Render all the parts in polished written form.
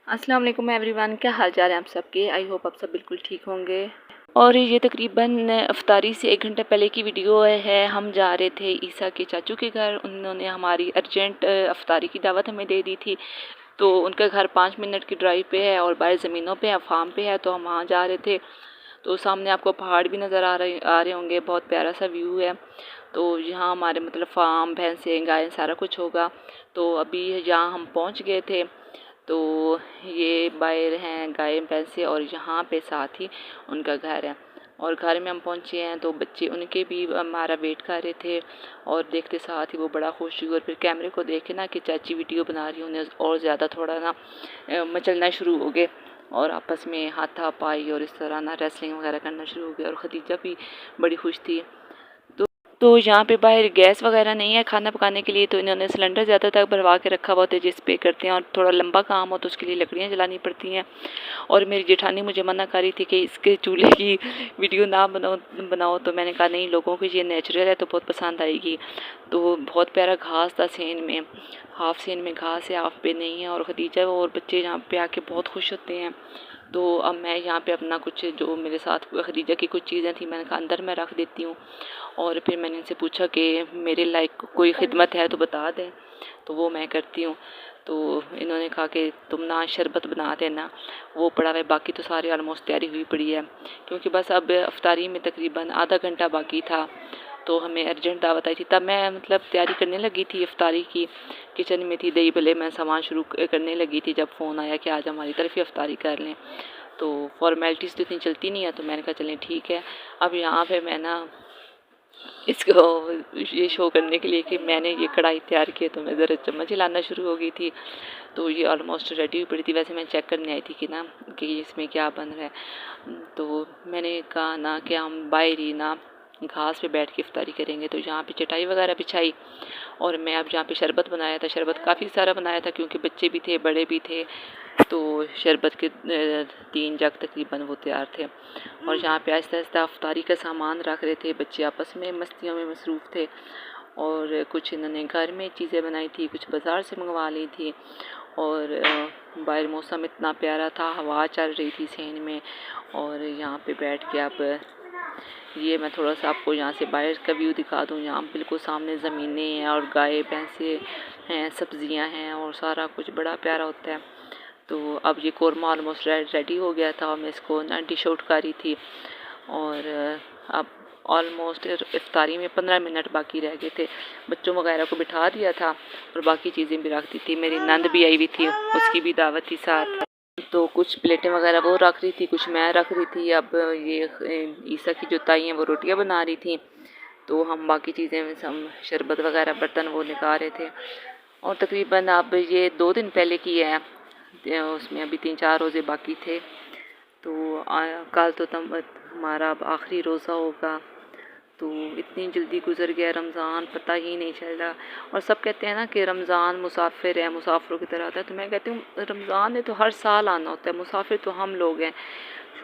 अस्सलाम वालेकुम एवरीवन, क्या हाल चाल है आप सबके। आई होप आप सब बिल्कुल ठीक होंगे। और ये तकरीबन अफ्तारी से 1 घंटे पहले की वीडियो है। हम जा रहे थे ईसा के चाचू के घर। उन्होंने हमारी अर्जेंट अफ्तारी की दावत हमें दे दी थी। तो उनका घर 5 मिनट की ड्राइव पे है और बाहर ज़मीनों पे है, फार्म पे है। तो हम वहाँ जा रहे थे। तो सामने आपको पहाड़ भी नज़र आ रहे होंगे। बहुत प्यारा सा व्यू है। तो यहाँ हमारे मतलब फार्म, भैंसें, गायें, सारा कुछ होगा। तो अभी यहाँ हम पहुँच गए थे। तो ये बाहर हैं गाय भैंसे और यहाँ पे साथ ही उनका घर है। और घर में हम पहुँचे हैं तो बच्चे उनके भी हमारा वेट कर रहे थे और देखते साथ ही वो बड़ा खुश हुए। और फिर कैमरे को देखे ना कि चाची वीडियो बना रही, उन्हें और ज़्यादा थोड़ा ना मचलना शुरू हो गए और आपस में हाथापाई और इस तरह ना रेसलिंग वगैरह करना शुरू हो गए। और खदीजा भी बड़ी खुश थी। तो यहाँ पे बाहर गैस वगैरह नहीं है खाना पकाने के लिए। तो इन्होंने सिलेंडर ज़्यादा तक भरवा के रखा हुआ होता है जिस पे करते हैं। और थोड़ा लंबा काम हो तो उसके लिए लकड़ियाँ जलानी पड़ती हैं। और मेरी जेठानी मुझे मना कर रही थी कि इसके चूल्हे की वीडियो ना बनाओ। तो मैंने कहा नहीं, लोगों को ये नेचुरल है तो बहुत पसंद आएगी। तो बहुत प्यारा घास था सेन में, हाफ सेन में घास है, हाफ पे नहीं है। और खदीजा और बच्चे यहाँ पे आके बहुत खुश होते हैं। तो अब मैं यहाँ पे अपना कुछ जो मेरे साथ खदीजा की कुछ चीज़ें थी मैंने कहा अंदर मैं रख देती हूँ। और फिर मैंने इनसे पूछा कि मेरे लायक कोई खिदमत है तो बता दें, तो वो मैं करती हूँ। तो इन्होंने कहा कि तुम ना शरबत बना देना, वो पड़ा हुआ है। बाकी तो सारी ऑलमोस्ट तैयारी हुई पड़ी है क्योंकि बस अब अफ्तारी में तकरीबन आधा घंटा बाकी था। तो हमें अर्जेंट दावत आई थी। तब मैं मतलब तैयारी करने लगी थी अफ्तारी की, किचन में थी, दही भले मैं सामान शुरू करने लगी थी जब फ़ोन आया कि आज हमारी तरफ ही अफ्तारी कर लें। तो फॉर्मेलिटीज़ तो इतनी चलती नहीं है। तो मैंने कहा चलें ठीक है। अब यहाँ पे मैं ना इसको ये शो करने के लिए कि मैंने ये कढ़ाई तैयार की है तो मैं ज़रा चम्मच हिलाना शुरू हो गई थी। तो ये ऑलमोस्ट रेडी हुई पड़ी थी। वैसे मैं चेक करने आई थी कि ना कि इसमें क्या बन रहा है। तो मैंने कहा ना कि हम बाहर ही ना घास पे बैठ के इफ्तारी करेंगे। तो यहाँ पे चटाई वगैरह बिछाई और मैं अब यहाँ पे शरबत बनाया था। शरबत काफ़ी सारा बनाया था क्योंकि बच्चे भी थे, बड़े भी थे। तो शरबत के 3 जग तकरीबन वो तैयार थे। और यहाँ पे आहिस्ता आहिस्ता अफ्तारी का सामान रख रहे थे। बच्चे आपस में मस्तियों में मसरूफ़ थे। और कुछ इन्होंने घर में चीज़ें बनाई थी, कुछ बाज़ार से मंगवा ली थी। और बाहर मौसम इतना प्यारा था, हवा चल रही थी सेन में। और यहाँ पे बैठ के अब ये मैं थोड़ा सा आपको यहाँ से बाहर का व्यू दिखा दूँ। यहाँ बिल्कुल सामने ज़मीनें हैं और गाय भैंसे हैं, सब्ज़ियाँ हैं और सारा कुछ बड़ा प्यारा होता है। तो अब ये कौरमा ऑलमोस्ट रेडी हो गया था और मैं इसको ना डिश आउट कर रही थी। और अब ऑलमोस्ट इफ्तारी में 15 मिनट बाकी रह गए थे। बच्चों वगैरह को बिठा दिया था और बाकी चीज़ें भी रख दी थी। मेरी नंद भी आई हुई थी, उसकी भी दावत थी साथ। तो कुछ प्लेटें वगैरह वो रख रही थी, कुछ मैं रख रही थी। अब ये ईसा की जो ताई हैं वो रोटियां बना रही थी। तो हम बाकी चीज़ें हम शरबत वगैरह बर्तन वो निकाल रहे थे। और तकरीबन अब ये 2 दिन पहले की है, उसमें अभी 3-4 रोज़े बाकी थे। तो कल तो हमारा अब आखिरी रोज़ा होगा। तो इतनी जल्दी गुज़र गया रमज़ान, पता ही नहीं चल रहा। और सब कहते हैं ना कि रमज़ान मुसाफिर है, मुसाफिरों की तरह आता है। तो मैं कहती हूँ रमज़ान ने तो हर साल आना होता है, मुसाफिर तो हम लोग हैं।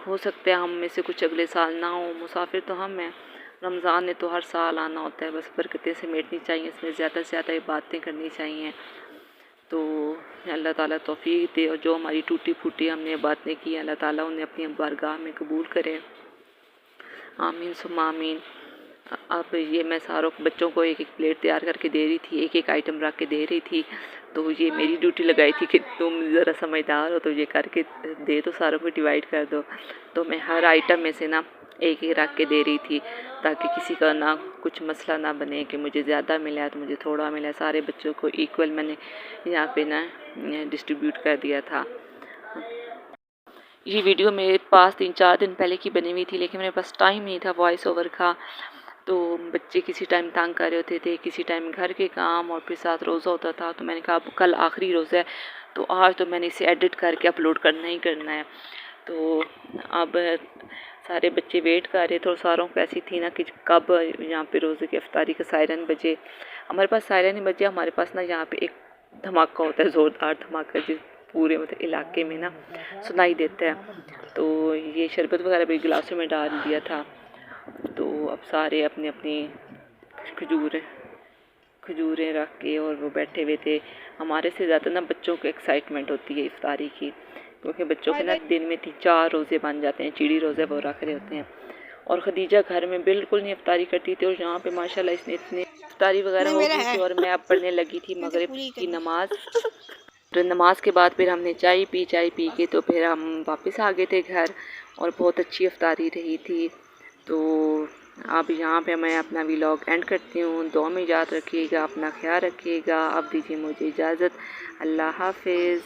हो सकता है हम में से कुछ अगले साल ना हो, मुसाफिर तो हम हैं। रमज़ान ने तो हर साल आना होता है। बस बरकतें समेटनी चाहिए, इसमें ज़्यादा से ज़्यादा बातें करनी चाहिए। तो अल्लाह ताला तौफीक दे और जो हमारी टूटी फूटी हमने बातें की अल्लाह ताला उन्हें अपनी बारगाह में कबूल करे। आमीन सुम्मा आमीन। अब ये मैं सारों बच्चों को एक एक प्लेट तैयार करके दे रही थी, एक एक आइटम रख के दे रही थी। तो ये मेरी ड्यूटी लगाई थी कि तुम ज़रा समझदार हो तो ये करके दे दो, सारों को डिवाइड कर दो। तो मैं हर आइटम में से ना एक एक रख के दे रही थी ताकि किसी का ना कुछ मसला ना बने कि मुझे ज़्यादा मिला तो मुझे थोड़ा मिला। सारे बच्चों को इक्वल मैंने यहाँ पे ना डिस्ट्रीब्यूट कर दिया था। ये वीडियो मेरे पास 3-4 दिन पहले की बनी हुई थी लेकिन मेरे पास टाइम नहीं था वॉइस ओवर का। तो बच्चे किसी टाइम तंग कर रहे होते थे, किसी टाइम घर के काम और फिर साथ रोज़ा होता था। तो मैंने कहा अब कल आखिरी रोज़ा है तो आज तो मैंने इसे एडिट करके अपलोड करना ही करना है। तो अब सारे बच्चे वेट कर रहे थे और सारों को ऐसी थी ना कि कब यहाँ पे रोज़े की इफ्तारी का सायरन बजे। हमारे पास सायरन नहीं बजे, हमारे पास ना यहाँ पे एक धमाका होता है, ज़ोरदार धमाका जिस पूरे मतलब इलाके में ना सुनाई देता है। तो ये शरबत वगैरह भी गिलासों में डाल दिया था। तो अब सारे अपनी अपनी खजूर खजूरें रख के और वो बैठे हुए थे। हमारे से ज़्यादा ना बच्चों को एक्साइटमेंट होती है इफ्तारी की, क्योंकि बच्चों के ना दिन में 3-4 रोज़े बन जाते हैं, चिड़ी रोज़े वो रख रहे होते हैं। और खदीजा घर में बिल्कुल नहीं इफ्तारी करती थी, और यहाँ पे माशाल्लाह इसने इतने इफ्तारी वगैरह हो गई थी और मैं अब पढ़ने लगी थी मगरिब की नमाज। तो नमाज के बाद फिर हमने चाय पी के तो फिर हम वापस आ गए थे घर, और बहुत अच्छी इफ्तारी रही थी। तो अब यहाँ पे मैं अपना व्लॉग एंड करती हूँ। दुआ में याद रखिएगा, अपना ख्याल रखिएगा। अब दीजिए मुझे इजाज़त। अल्लाह हाफिज़।